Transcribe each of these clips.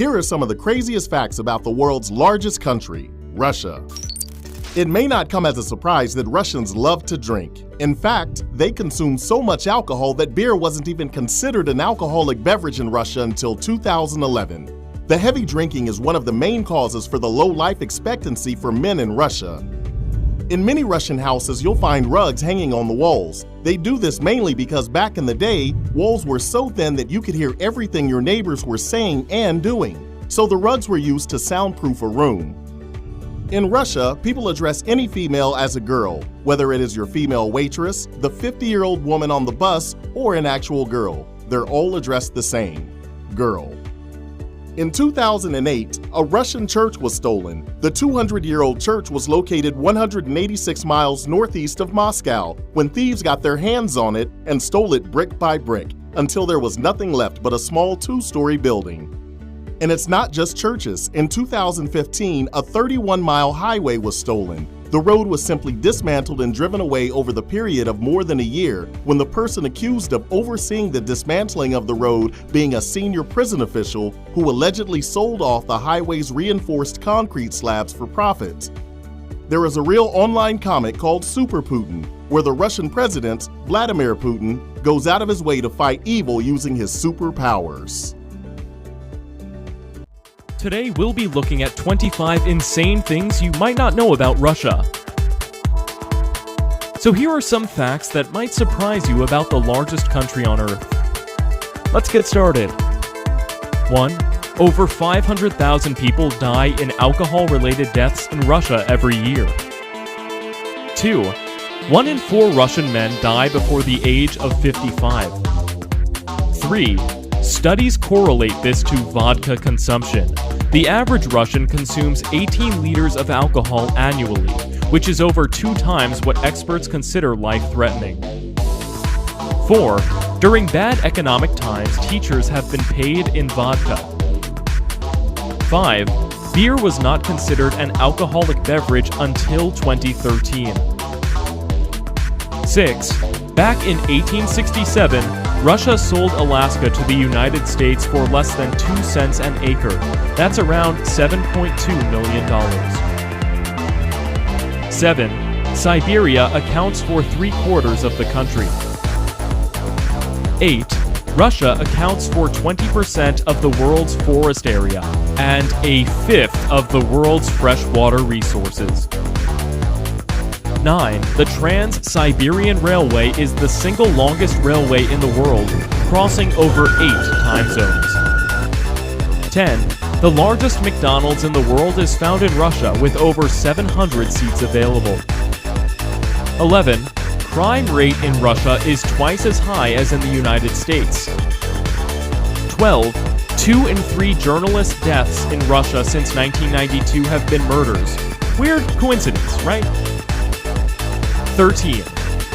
Here are some of the craziest facts about the world's largest country, Russia. It may not come as a surprise that Russians love to drink. In fact, they consume so much alcohol that beer wasn't even considered an alcoholic beverage in Russia until 2011. The heavy drinking is one of the main causes for the low life expectancy for men in Russia. In many Russian houses, you'll find rugs hanging on the walls. They do this mainly because back in the day, walls were so thin that you could hear everything your neighbors were saying and doing. So the rugs were used to soundproof a room. In Russia, people address any female as a girl, whether it is your female waitress, the 50-year-old woman on the bus, or an actual girl. They're all addressed the same: girl. In 2008, a Russian church was stolen. The 200-year-old church was located 186 miles northeast of Moscow when thieves got their hands on it and stole it brick by brick until there was nothing left but a small 2-story building. And it's not just churches. In 2015, a 31-mile highway was stolen. The road was simply dismantled and driven away over the period of more than a year when the person accused of overseeing the dismantling of the road being a senior prison official who allegedly sold off the highway's reinforced concrete slabs for profit. There is a real online comic called Super Putin, where the Russian president, Vladimir Putin, goes out of his way to fight evil using his superpowers. Today we'll be looking at 25 insane things you might not know about Russia. So here are some facts that might surprise you about the largest country on Earth. Let's get started. 1. Over 500,000 people die in alcohol-related deaths in Russia every year. 2. 1 in 4 Russian men die before the age of 55. 3. Studies correlate this to vodka consumption. The average Russian consumes 18 liters of alcohol annually, which is over 2 times what experts consider life-threatening. 4. During bad economic times, teachers have been paid in vodka. 5. Beer was not considered an alcoholic beverage until 2013. 6. Back in 1867, Russia sold Alaska to the United States for less than 2 cents an acre. That's around $7.2 million. 7. Siberia accounts for 3/4 of the country. 8. Russia accounts for 20% of the world's forest area and a fifth of the world's freshwater resources. 9. The Trans-Siberian Railway is the single longest railway in the world, crossing over 8 time zones. 10. The largest McDonald's in the world is found in Russia with over 700 seats available. 11. Crime rate in Russia is twice as high as in the United States. 12. 2 in 3 journalist deaths in Russia since 1992 have been murders. Weird coincidence, right? 13.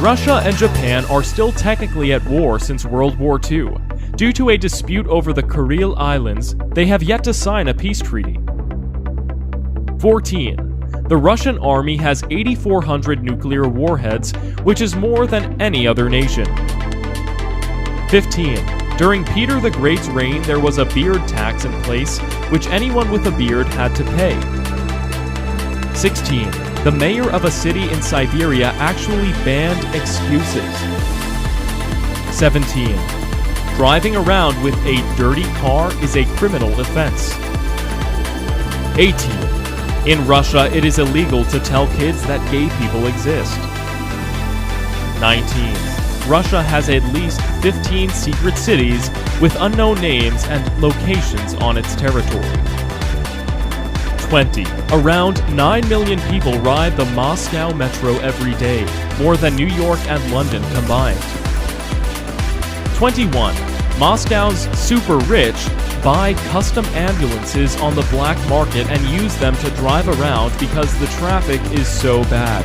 Russia and Japan are still technically at war since World War II. Due to a dispute over the Kuril Islands, they have yet to sign a peace treaty. 14. The Russian army has 8,400 nuclear warheads, which is more than any other nation. 15. During Peter the Great's reign, there was a beard tax in place, which anyone with a beard had to pay. 16. The mayor of a city in Siberia actually banned excuses. 17. Driving around with a dirty car is a criminal offense. 18. In Russia, it is illegal to tell kids that gay people exist. 19. Russia has at least 15 secret cities with unknown names and locations on its territory. 20. Around 9 million people ride the Moscow metro every day, more than New York and London combined. 21. Moscow's super rich buy custom ambulances on the black market and use them to drive around because the traffic is so bad.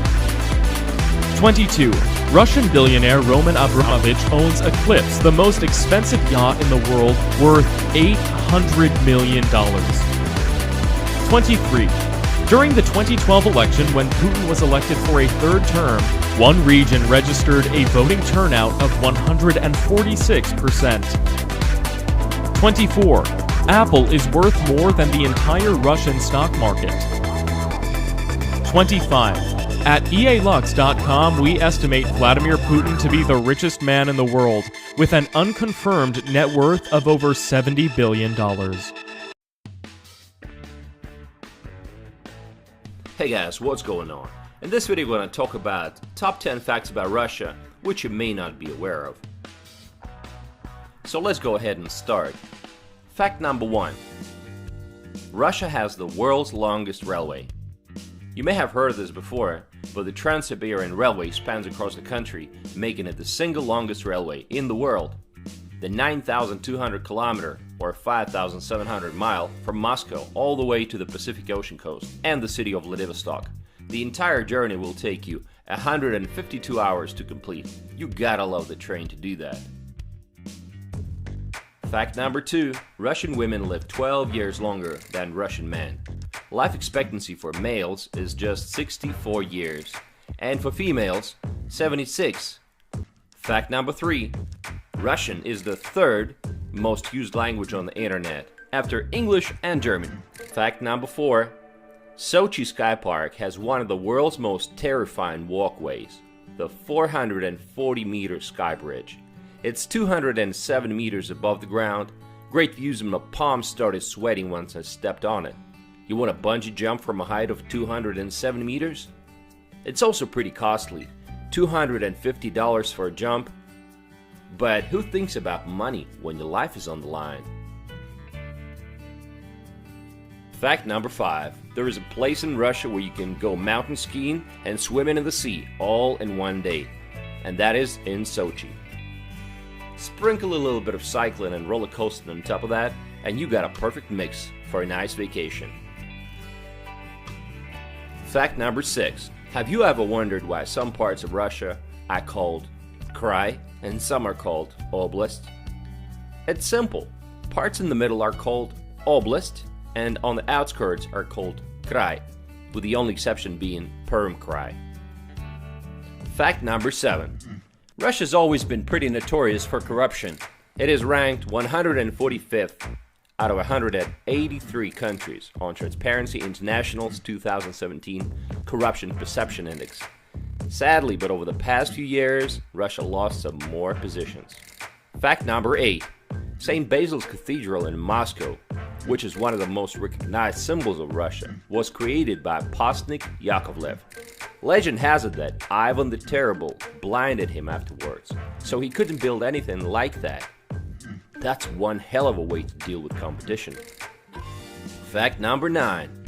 22. Russian billionaire Roman Abramovich owns Eclipse, the most expensive yacht in the world, worth $800 million. 23. During the 2012 election, when Putin was elected for a 3rd term, one region registered a voting turnout of 146%. 24. Apple is worth more than the entire Russian stock market. 25. At EALux.com, we estimate Vladimir Putin to be the richest man in the world, with an unconfirmed net worth of over $70 billion. Hey guys, what's going on? In this video we're going to talk about top 10 facts about Russia which you may not be aware of. So let's go ahead and start. Fact number 1. Russia has the world's longest railway. You may have heard of this before, but the Trans-Siberian Railway spans across the country, making it the single longest railway in the world. The 9,200 kilometer or 5,700 mile from Moscow all the way to the Pacific Ocean coast and the city of Vladivostok. The entire journey will take you 152 hours to complete. You gotta love the train to do that. Fact number 2. Russian women live 12 years longer than Russian men. Life expectancy for males is just 64 years, and for females, 76. Fact number 3. Russian is the third most used language on the internet, after English and German. Fact number 4. Sochi Sky Park has one of the world's most terrifying walkways, the 440-meter sky bridge. It's 207 meters above the ground. Great views, and my palms started sweating once I stepped on it. You want a bungee jump from a height of 207 meters? It's also pretty costly, $250 for a jump. But who thinks about money when your life is on the line? Fact number 5. There is a place in Russia where you can go mountain skiing and swimming in the sea all in one day, and that is in Sochi. Sprinkle a little bit of cycling and roller coasting on top of that, and you got a perfect mix for a nice vacation. Fact number 6. Have you ever wondered why some parts of Russia are called Krai and some are called Oblast? It's simple. Parts in the middle are called Oblast and on the outskirts are called Krai, with the only exception being Perm Krai. Fact number 7. Russia's always been pretty notorious for corruption. It is ranked 145th out of 183 countries on Transparency International's 2017 Corruption Perception Index. Sadly, but over the past few years, Russia lost some more positions. Fact number 8. St. Basil's Cathedral in Moscow, which is one of the most recognized symbols of Russia, was created by Postnik Yakovlev. Legend has it that Ivan the Terrible blinded him afterwards, so he couldn't build anything like that. That's one hell of a way to deal with competition. Fact number 9.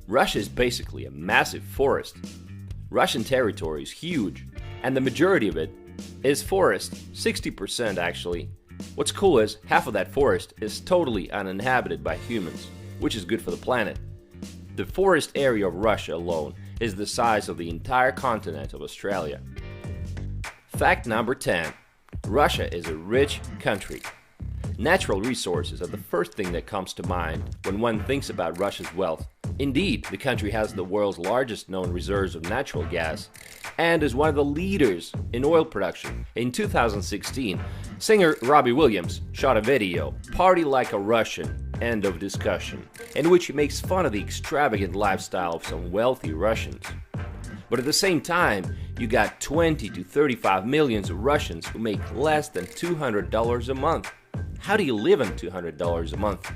Russia is basically a massive forest. Russian territory is huge, and the majority of it is forest, 60% actually. What's cool is half of that forest is totally uninhabited by humans, which is good for the planet. The forest area of Russia alone is the size of the entire continent of Australia. Fact number 10. Russia is a rich country. Natural resources are the first thing that comes to mind when one thinks about Russia's wealth. Indeed, the country has the world's largest known reserves of natural gas and is one of the leaders in oil production. In 2016, singer Robbie Williams shot a video, "Party Like a Russian, End of Discussion," in which he makes fun of the extravagant lifestyle of some wealthy Russians. But at the same time, you got 20 to 35 millions of Russians who make less than $200 a month. How do you live on $200 a month?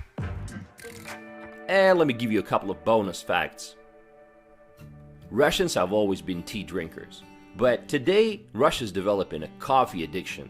And let me give you a couple of bonus facts. Russians have always been tea drinkers, but today Russia's developing a coffee addiction.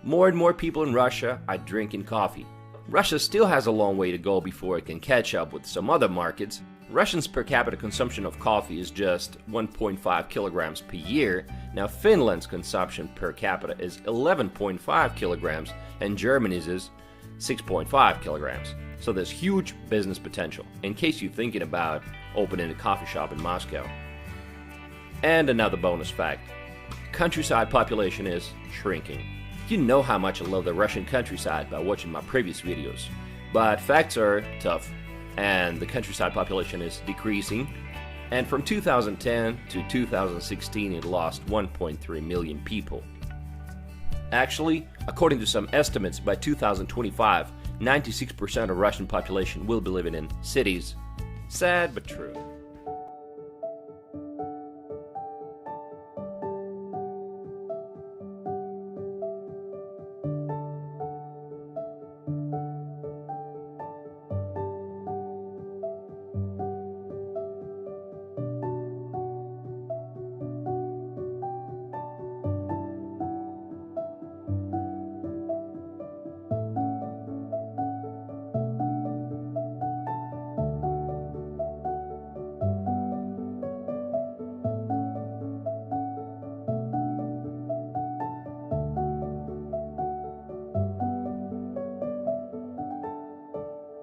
More and more people in Russia are drinking coffee. Russia still has a long way to go before it can catch up with some other markets. Russians' per capita consumption of coffee is just 1.5 kilograms per year. Now Finland's consumption per capita is 11.5 kilograms and Germany's is 6.5 kilograms. So there's huge business potential in case you're thinking about opening a coffee shop in Moscow. And another bonus fact. Countryside population is shrinking. You know how much I love the Russian countryside by watching my previous videos. But facts are tough, and the countryside population is decreasing. And from 2010 to 2016, it lost 1.3 million people. Actually, according to some estimates, by 2025, 96% of Russian population will be living in cities. Sad but true.